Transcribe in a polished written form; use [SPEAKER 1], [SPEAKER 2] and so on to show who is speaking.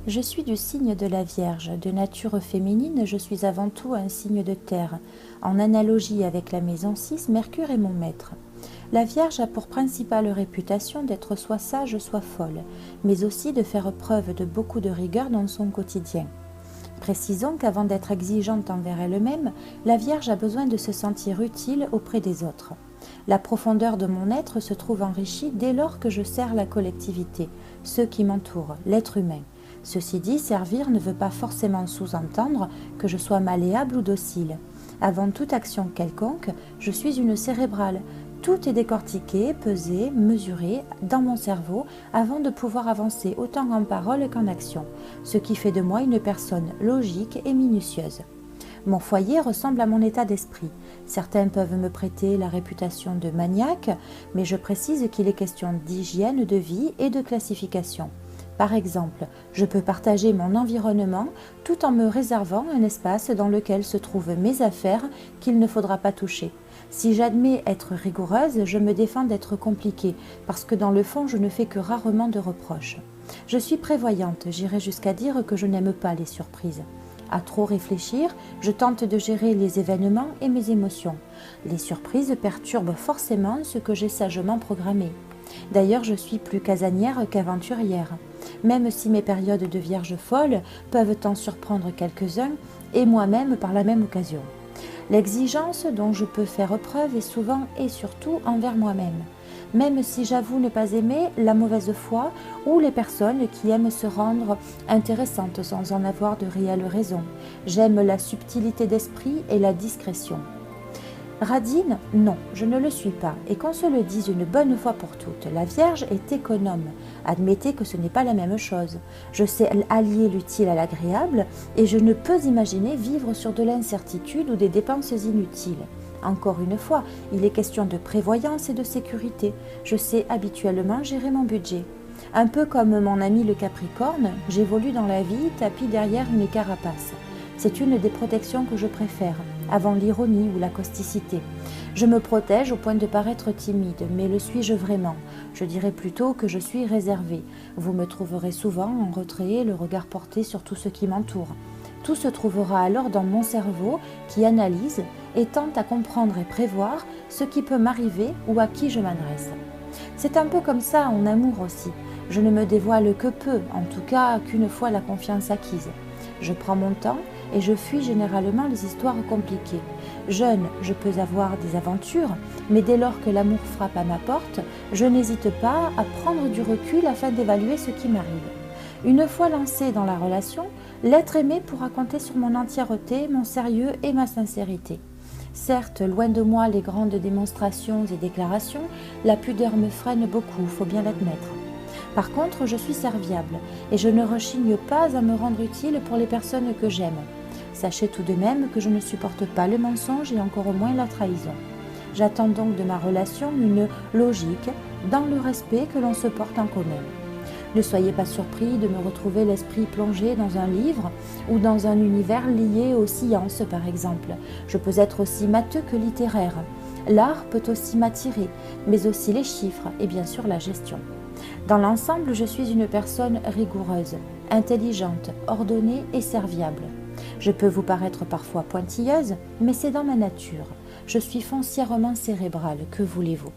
[SPEAKER 1] Je suis du signe de la Vierge. De nature féminine, je suis avant tout un signe de terre. En analogie avec la maison 6, Mercure est mon maître. La Vierge a pour principale réputation d'être soit sage, soit folle, mais aussi de faire preuve de beaucoup de rigueur dans son quotidien. Précisons qu'avant d'être exigeante envers elle-même, la Vierge a besoin de se sentir utile auprès des autres. La profondeur de mon être se trouve enrichie dès lors que je sers la collectivité, ceux qui m'entourent, l'être humain. Ceci dit, servir ne veut pas forcément sous-entendre que je sois malléable ou docile. Avant toute action quelconque, je suis une cérébrale. Tout est décortiqué, pesé, mesuré dans mon cerveau avant de pouvoir avancer autant en parole qu'en action, ce qui fait de moi une personne logique et minutieuse. Mon foyer ressemble à mon état d'esprit. Certains peuvent me prêter la réputation de maniaque, mais je précise qu'il est question d'hygiène de vie et de classification. Par exemple, je peux partager mon environnement tout en me réservant un espace dans lequel se trouvent mes affaires qu'il ne faudra pas toucher. Si j'admets être rigoureuse, je me défends d'être compliquée, parce que dans le fond, je ne fais que rarement de reproches. Je suis prévoyante, j'irai jusqu'à dire que je n'aime pas les surprises. À trop réfléchir, je tente de gérer les événements et mes émotions. Les surprises perturbent forcément ce que j'ai sagement programmé. D'ailleurs, je suis plus casanière qu'aventurière, même si mes périodes de vierge folle peuvent en surprendre quelques-uns, et moi-même par la même occasion. L'exigence dont je peux faire preuve est souvent et surtout envers moi-même, même si j'avoue ne pas aimer la mauvaise foi ou les personnes qui aiment se rendre intéressantes sans en avoir de réelles raisons. J'aime la subtilité d'esprit et la discrétion. Radine, non, je ne le suis pas, et qu'on se le dise une bonne fois pour toutes, la Vierge est économe. Admettez que ce n'est pas la même chose. Je sais allier l'utile à l'agréable, et je ne peux imaginer vivre sur de l'incertitude ou des dépenses inutiles. Encore une fois, il est question de prévoyance et de sécurité. Je sais habituellement gérer mon budget. Un peu comme mon ami le Capricorne, j'évolue dans la vie tapis derrière une carapace. C'est une des protections que je préfère, avant l'ironie ou la causticité. Je me protège au point de paraître timide, mais le suis-je vraiment? Je dirais plutôt que je suis réservée. Vous me trouverez souvent en retrait, le regard porté sur tout ce qui m'entoure. Tout se trouvera alors dans mon cerveau qui analyse et tente à comprendre et prévoir ce qui peut m'arriver ou à qui je m'adresse. C'est un peu comme ça en amour aussi. Je ne me dévoile que peu, en tout cas qu'une fois la confiance acquise. Je prends mon temps et je fuis généralement les histoires compliquées. Jeune, je peux avoir des aventures, mais dès lors que l'amour frappe à ma porte, je n'hésite pas à prendre du recul afin d'évaluer ce qui m'arrive. Une fois lancé dans la relation, l'être aimé pourra compter sur mon entièreté, mon sérieux et ma sincérité. Certes, loin de moi les grandes démonstrations et déclarations, la pudeur me freine beaucoup, faut bien l'admettre. Par contre, je suis serviable et je ne rechigne pas à me rendre utile pour les personnes que j'aime. Sachez tout de même que je ne supporte pas le mensonge et encore moins la trahison. J'attends donc de ma relation une logique dans le respect que l'on se porte en commun. Ne soyez pas surpris de me retrouver l'esprit plongé dans un livre ou dans un univers lié aux sciences par exemple. Je peux être aussi matheux que littéraire. L'art peut aussi m'attirer, mais aussi les chiffres et bien sûr la gestion. Dans l'ensemble, je suis une personne rigoureuse, intelligente, ordonnée et serviable. Je peux vous paraître parfois pointilleuse, mais c'est dans ma nature. Je suis foncièrement cérébrale, que voulez-vous ?